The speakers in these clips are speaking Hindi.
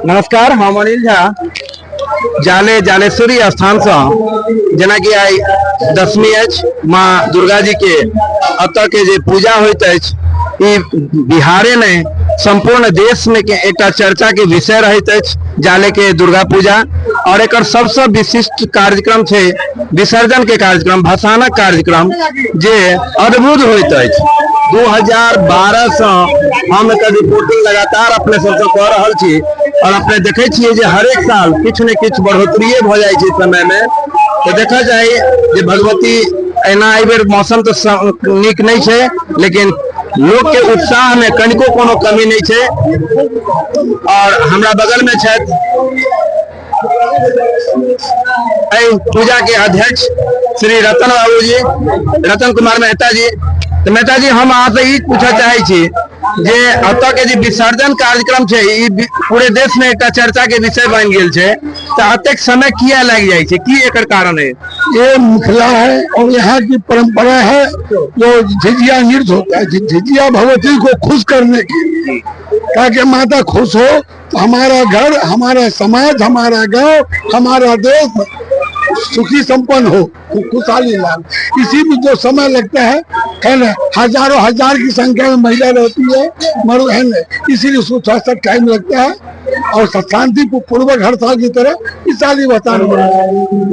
नमस्कार, हम अनिल झा जाले जालेश्वरी स्थान से जना कि आई दशमी माँ दुर्गा जी के अत के जे पूजा होइत बिहारे में संपूर्ण देश में के एक चर्चा के विषय रहित जाले के दुर्गा पूजा और एक सबसे विशिष्ट कार्यक्रम है विसर्जन के कार्यक्रम भसानक कार्यक्रम जे अद्भुत होइत 2012 से हम एक रिपोर्टिंग लगातार अपने सबसे कह रहा छी और अपने देखे छिए जे हर एक साल किछ ने किछ बढ़ोतरी भ जाय छै समय में। तो देखा जाए जे भगवती एना एहि बेर मौसम तो नीक नहीं है लेकिन लोग के उत्साह में कनिको कोनो कमी नहीं है। और हमरा बगल में पूजा के अध्यक्ष श्री रतन बाबू जी, रतन कुमार मेहता जी। तो मेहता जी, हम आपसे ये पूछा चाहे छी जे अत के जो विसर्जन कार्यक्रम है पूरे देश में एक चर्चा के विषय बन गया है, तो अतेक समय किया लग जाए की एकर कारण है? ये मिथिला है और यहाँ की परंपरा है जो झिझिया नृत्य होता है। झिझिया भगवती को खुश करने की, ताकि माता खुश हो तो हमारा घर, हमारा समाज, हमारा गांव, हमारा देश सुखी संपन्न हो, खुशहाली लाभ। इसी में जो समय लगता है ना, हजारों हजार की संख्या में महिला रहती है मरु है ना, इसीलिए उसको थोड़ा सा टाइम लगता है और शांति पूर्वक हर साल की तरह इस साल ही बताना।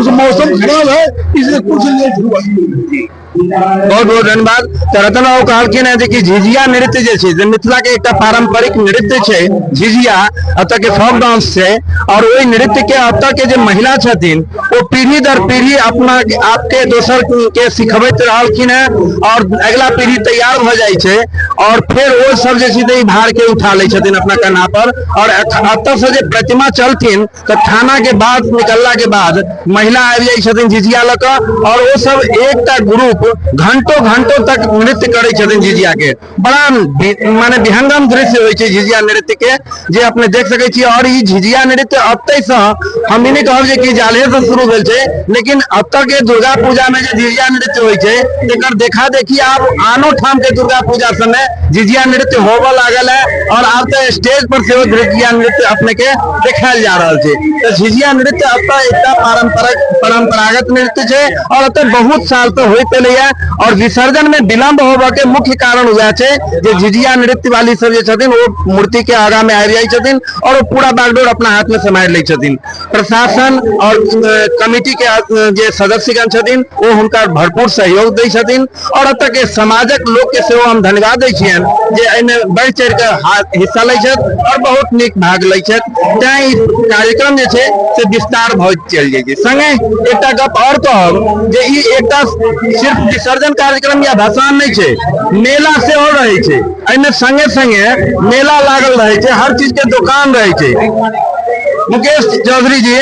उस मौसम खराब है इसलिए कुछ लेट हुआ। बहुत बहुत धन्यवाद। तो रतन बाबू कहलखिन है कि झिझिया नृत्य जे मिथिला के एक पारंपरिक नृत्य है। झिझिया अत के फोक डांस है और वही नृत्य के अत के जो महिला छथिन वो पीढ़ी दर पीढ़ी अपना आपके दोसर के सिखबैत रहलखिन है और अगला पीढ़ी तैयार हो जाए छे और फिर वो सब जे भार के उठा ले छथिन अपना कन्हा पर। और अत से जो प्रतिमा चलथिन तो थाना के बाद निकलला के बाद महिला आबि जाए छथिन झिझिया लक और वो सब एकटा ग्रुप घंटों घंटों तक नृत्य करे छथिन झिझिया के। बड़ा माने विहंगम दृश्य होय छै झिझिया नृत्य के जे अपने देख सकै छी। और ई झिझिया नृत्य अतै से हम ई नहीं कहब जे कि जाले से शुरू भेल छै, लेकिन अत के दुर्गा पूजा में जे झिझिया नृत्य होय छै एकर देखा देखी आब आनो ठाम के दुर्गा पूजा समय झिझिया नृत्य होबे लागल है और अब तो स्टेज पर से झिझिया नृत्य अपने के देखायल जा रहल छै। तो झिझिया नृत्य अत एकटा परंपरागत नृत्य छै और अत बहुत साल तो होइत और विसर्जन में विलंब होबे के मुख्य कारण हुआ है जे झिझिया नृत्य वाली सब जे छथिन वो मूर्ति के आगा में आबि जाय छथिन और वो पूरा बागडोर अपना हाथ में समार ले छथिन। प्रशासन और कमिटी के जे सदस्यगण छथिन वो हुनका भरपूर सहयोग दै छथिन और अत के समाजक लोग के सेहो हम धन्यवाद दै छियन जे एमे बढ़ चढ़ के हिस्सा लै छथि और बहुत नीक भाग लै छथि। तें कार्यक्रम जे छै से विस्तार भऽ चलि जाइ छै। संगे एकटा गप और कहब जे ई एकटा सिर्फ विसर्जन कार्यक्रम या भसान नहीं है, मेला से हो रहे छे। एमे संगे संगे मेला लागल रहे छे, हर चीज के दुकान रहे छे। मुकेश चौधरी जी,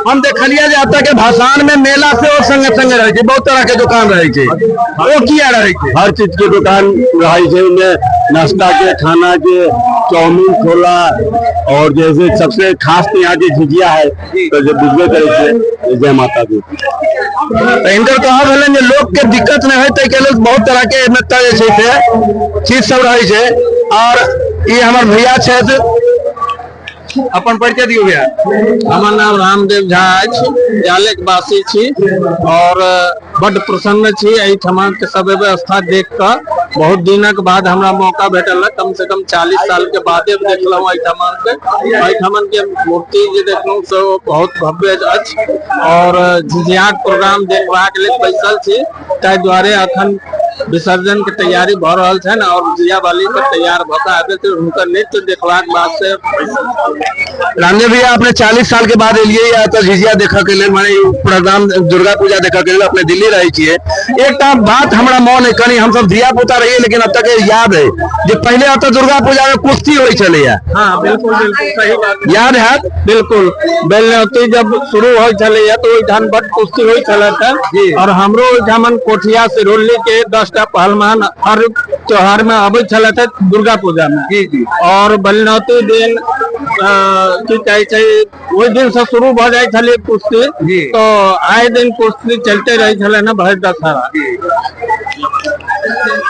हम देखलिए जे अत के भसान में मेला से और संगे संगे रहे छे, बहुत तरह के दुकान रहे छे। वो किया रहे छे? हर चीज के दुकान रहे छे, उनमें नाश्ता के, खाना के, चाउमीन, छोला और जैसे सबसे खास तो यहाँ की झिझिया है तो जो बुझबे करे छे। जय माता दी। इनकर कहब हलन जे लोग के दिक्कत नहीं होते के लोग बहुत तरह के चीज सब रहे छे। और ये हमार भैया छे, अपन परिचय दियो भैया। हमार नाम रामदेव झा अछि, जाले के वासी छी और बड़ प्रसन्न छी एहिठमा के सब व्यवस्था देख कर। बहुत दिनक बाद हमरा मौका भेटल, कम से कम 40 साल के बाद देखलहुँ एहिठमन के मूर्ति जे देखलहुँ से बहुत भव्य अछि और झिझियाक प्रोग्राम देखबाक लेल बैसल छी। ताहि दुआरे अखन विसर्जन के तैयारी भ रहल छन और झिझिया वाली पर तैयार भऽ आबे थे उनका नृत्य देखबाक वास्ते। रामदेव भैया, अपने 40 साल के बाद एलिए या तो झिझिया देखा के लिए माने प्रोग्राम दुर्गा पूजा देखा के लिए अपने दिल्ली रही छिए। एक बात हमरा मन है, कनी हम सब धिया पुता रहिए लेकिन अब तक याद है जे पहले अत दुर्गा पूजा में कुश्ती होई छले। हाँ बिल्कुल बिल्कुल सही बात याद है। बिल्कुल बेलनौती जब शुरू होई छले तो ओइठाम बड़ कुश्ती होई छले और हमरो ओइठामन कोठिया से रोली के 10टा पहलवान हर त्योहार में आबे छले दुर्गा पूजा में। जी जी। और बेलनौती दिन की कहे छै ओहि दिन से शुरू भ जाय छले कुश्ती, तो आए दिन कुश्ती चलते रहे छले ना भर दशहरा।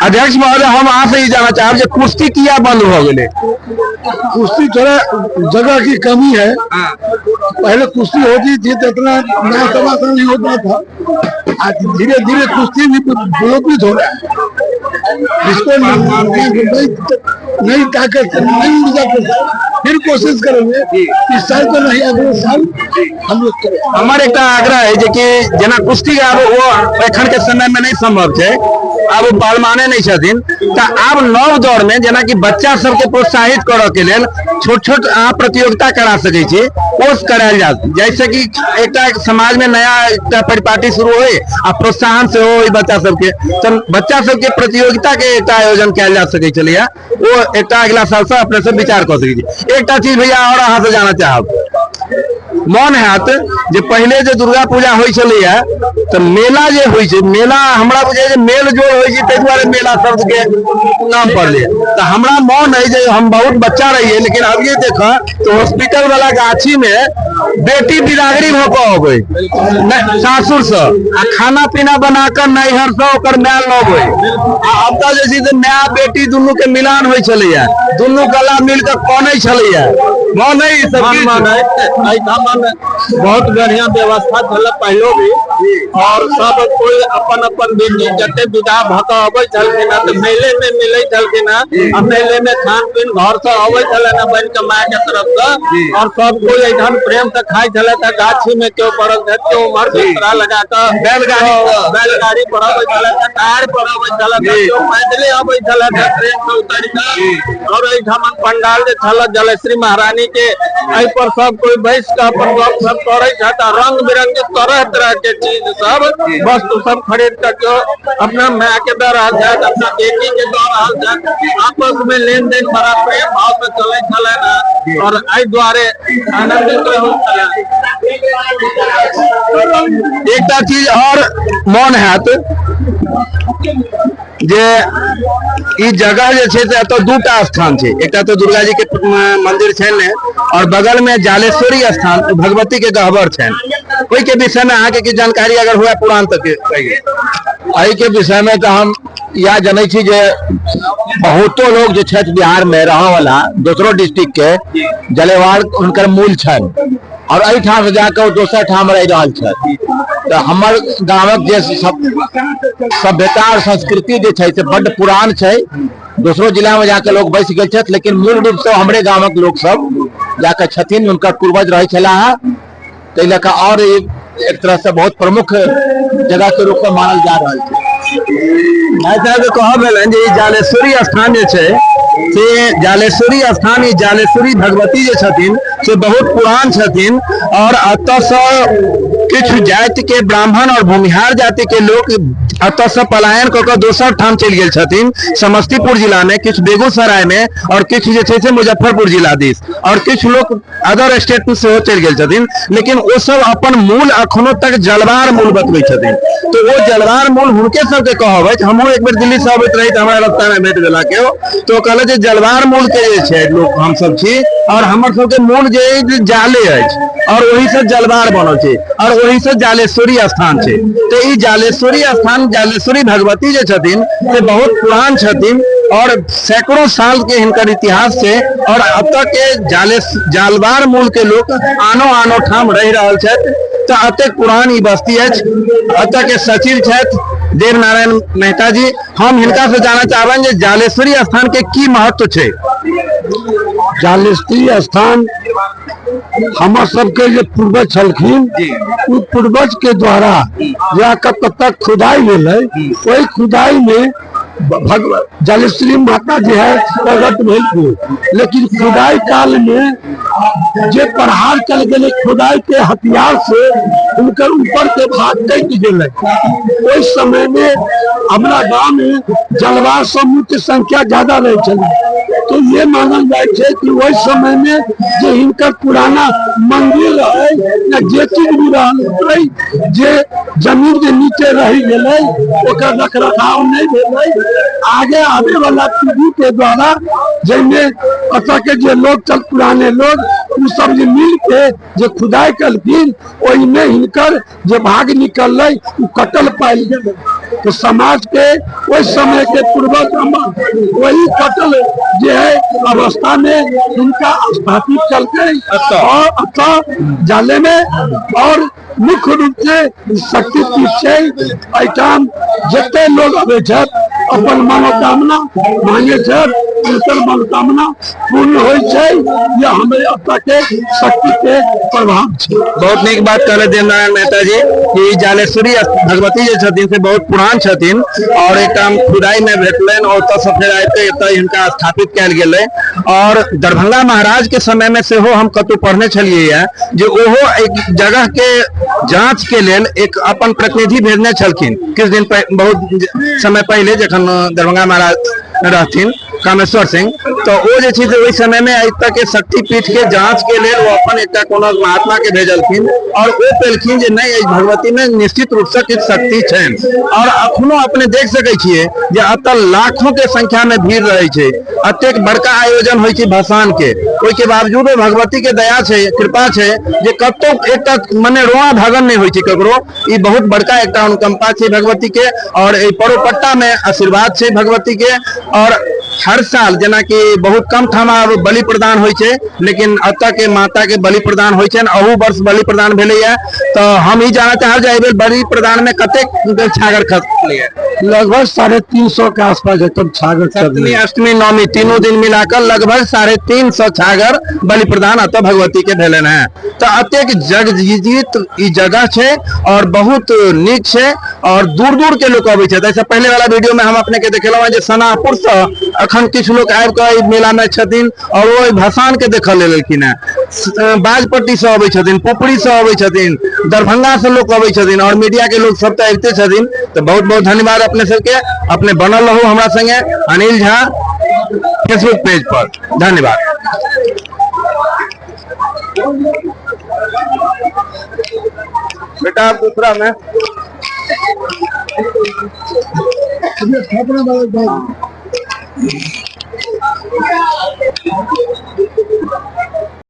अध्यक्ष महोदय, हम अहाँ से ही जाना चाहब जे कुश्ती किया बंद हो गए? कुश्ती थोड़ा जगह की कमी है। पहले कुश्ती होती थी तो इतना नया तमाशा नहीं होता था। आज धीरे धीरे कुश्ती भी विलोपित हो रहा है। इसको नई ताकत नई ऊर्जा के साथ फिर कोशिश करेंगे। इस साल तो नहीं, अगले साल हम लोग करेंगे। हमारे एक आग्रह है जे कि जना कुश्ती अब वो एखन के समय में नहीं संभव है, अब पहलवाने नहीं छथिन, तो आब नव दौर में जना कि बच्चा सबके प्रोत्साहित करऽ के लेल छोट छोट अहाँ प्रतियोगिता करा सकै छी, कोर्स करायल जात, जैसे कि एक समाज में नया एक परिपाटी शुरू होए आ प्रोत्साहन से हो बच्चा सबके, तो बच्चा सबके प्रतियोगिता के एक आयोजन कयल जा सकै छलैया। वो एक अगला साल से अपने से विचार कर सकै छी। एक चीज भैया और अहाँ से जाना चाहब, मन हैत जे पहले जे दुर्गा पूजा होइ छलैया तो मेला जे होइ छै, मेला हमरा बुझे जे मेल जोल होइ छै, ताहि दुआरे मेला शब्द के नाम पड़ले। तो हमरा मन है जे हम बहुत बच्चा रहिए, लेकिन अब ये देखा तो हॉस्पिटल वाला गाछी में बेटी बिरागरी भ के अबै सासुर से आ खाना पीना बनाकर नैहर से ओकर माय लबै, आ अब तो जे छै से माय बेटी दुनू के मिलान होइ छलैया, दुनू गला मिल के कानै छलैया। मन है ई सब बहुत बढ़िया व्यवस्था चल पहलो भी, और सब कोई अपन अपन जते विदा भक अबै छलखिन तो मेले में मिले छलखिन, मेले में खान पीन घर से अबै छले न बन के माय के तरफ से, और सब कोई एकदम प्रेम से खाई छले। गाछी में क्यों पड़ल है, क्यों उमर बिस्तरा लगा के बैलगाड़ी पर अबै छले, टायर पर अबै छले, क्यों पैदले अबै छले ट्रेन से उतर के। और एठाम पंडाल जे छल जलेश्री महारानी के, एहि पर सब कोई बैस के अपन गप सब करे छता, रंग बिरंगे तरह तरह के चीज सब वस्तु सब खरीद करके अपना माँ के दे रहा है, अपना बेटी के दे रहा है, आपस में लेन देन बड़ा प्रेम भाव से चले छले ना, और एहि द्वारे आनंदित हो छले। एक चीज और मन हैत जे ई जगह जे छै से एतऽ दूटा स्थान छै, एकटा तो दुर्गा जी के मंदिर छैन और बगल में जालेश्वरी स्थान भगवती के गहबर छैन। ओहि के विषय में अहाँ के जानकारी अगर हुआ पुराण तक कहिए। एहि के विषय में तो हम यह जानै छी जे बहुतो लोग जे छथि बिहार में रहऽ वाला दोसरो डिस्ट्रिक्ट के जलेवाड़ हुनकर मूल छन, और एहि ठाम से जाकर दोसर ठाम रह रहल छथि। तो हमर गाँवक जे सभ्यता और संस्कृति जे छै से बड़ पुरान छै, दोसरो जिला में जाकर लोग बैस गेल छथि, लेकिन मूल रूप से हमरे गाँवक लोग सब जाकर छथिन, हुनकर पूर्वज रहे छलाह। ताहि लऽ कऽ और एक तरह से बहुत प्रमुख जगह के रूप में मानल जा रहा है। कहब जालेश्वरी स्थान जे छै से जालेश्वरी स्थान, जालेश्वरी भगवती जे छथिन से बहुत पुरान छथिन, और अतः से किछु जाति के ब्राह्मण और भूमिहार जाति के लोग अतः से पलायन कऽ के दोसर ठाम चलि गेल छथिन, समस्तीपुर जिला में, किछु बेगूसराय में, और किछु जे छै से मुजफ्फरपुर जिला दिस, और किछु लोग अदर स्टेट में सेहो चलि गेल छथिन। लेकिन वो सब अपन मूल अखनो तक जलवार मूल बतबै छथिन। तो वो जलवार मूल हुनके सबके कहब। हमहूँ एक बेर दिल्ली से अबैत रही तो हमरा रास्ता में भेट गेला के, तो कहले जे जलवार मूल के जे छै लोग हम सब छी, और हमर सबके मूल जे जाले अछि, और वही से जलवार बनल छै, और वही से जालेश्वरी स्थान छै। तो ई जालेश्वरी स्थान, जालेश्वरी भगवती जे छथिन से बहुत पुरान छथिन, और सैकड़ों साल के हिनकर इतिहास छै, और अब तक के जालवार मूल के लोग आनो आनो ठाम रह रहल छथि। तो अतेक पुरान ई बस्ती अछि। अतः के सचिव छथि देव नारायण मेहता जी, हम हिनका से जाना चाहबनि जे जालेश्वरी स्थान के की महत्व छै। जालेश्वरी स्थान हमर सबके जे पूर्वज छलखिन, उ पूर्वज के द्वारा जाकर तक खुदाई भेलै, ओहि खुदाई में जालेश्वरी माता जो है प्रकट भेल, लेकिन खुदाई काल में जे प्रहार चल गए खुदाई के हथियार से उनकर ऊपर के भाग कट गए। उस समय में हमारा गांव में जलवार समूह की संख्या ज्यादा रहे चली, तो ये मानल जाए कि उस समय में जो इनकर पुराना मंदिर रहे या जे चीज भी रहे, जे जमीन के नीचे रही गए, ओकर रख रखाव नहीं भेलै। आगे आने वाला पीढ़ी के द्वारा जिनमें अतः के जो लोग चल पुराने लोग उ सब जे मिल के जे खुदाई कलखिन ओहि में हिनकर जे भाग निकल उ कटल पायल गेल। तो समाज के उस समय के पूर्वज वही कटल जो है अवस्था में इनका स्थापित करके और अतः जाले में और मुख्य रूप से शक्तिपीठ है जितने लोग अबे अपन मनोकामना मांगे उनकर मनोकामना पूर्ण हो हमें अब के शक्ति के प्रभाव है। बहुत नीक बात कहले देवनारायण मेहता जी कि जालेश्वरी भगवती जे छथिन से बहुत पुरान छथिन और एकदम खुदाई में भेटलन और तब सब आते इनका स्थापित कैल गेलै। और दरभंगा महाराज के समय में से हम कतौ पढ़ने छलिए जो ओहो एक जगह के जांच के लेल एक अपन प्रतिनिधि भेजने छलखिन किछ दिन बहुत समय पहले जखन दरभंगा महाराज रहथिन कामेश्वर सिंह। तो वो जे चीज ओहि समय में आज तक के शक्तिपीठ के जांच के लिए वो अपन एक कोनो महात्मा के भेजलखिन और वो पेलखिन जे नहीं भगवती में निश्चित रूप से किछ शक्ति छन। और अखनो अपने देख सकै छियै जे अत लाखों के संख्या में भीड़ रहे छै, अतेक बड़का आयोजन होय छै भसान के, ओहि के बावजूद भगवती के दया छै कृपा छै जे कतौ एक मने रोआ भागन नहीं होय छै ककरो। ई बहुत बड़का एक अनुकंपा छै भगवती के और ए परोपट्टा में आशीर्वाद छै भगवती के। और हर साल जना कि बहुत कम ठामा बलि प्रदान होय छै लेकिन अतः के माता के बलि प्रदान होय छै। अहू वर्ष बलि प्रदान भेले है तो हम ही जानना चाहब जे बलि प्रदान में कतेक छागर खर्च लगभग 350 के आसपास एकदम छागर सप्तमी अष्टमी नवमी तीनों दिन मिलाकर लगभग 350 छागर बलि प्रदान अतः भगवती के भेलन है। तो अतेक जग जीत ई जगह छै और बहुत नीक छै और दूर दूर के लोग अबै छै। जैसे पहले वाला वीडियो में हम अपने के देखेलहुँ जे सनापुर से अखन किछ लोग आबि के मेला में छथिन और वो भसान के देख लेलखिन है। बाजपट्टी से अबै छथिन, पुपरी से अबै छथिन, दरभंगा से लोग अबै छथिन और मीडिया के लोग सब अबिते छथिन। तो बहुत बहुत धन्यवाद अपने सबके। अपने बनल रहू हमरा संगे अनिल झा फेसबुक पेज पर। धन्यवाद। बेटा दूसरा में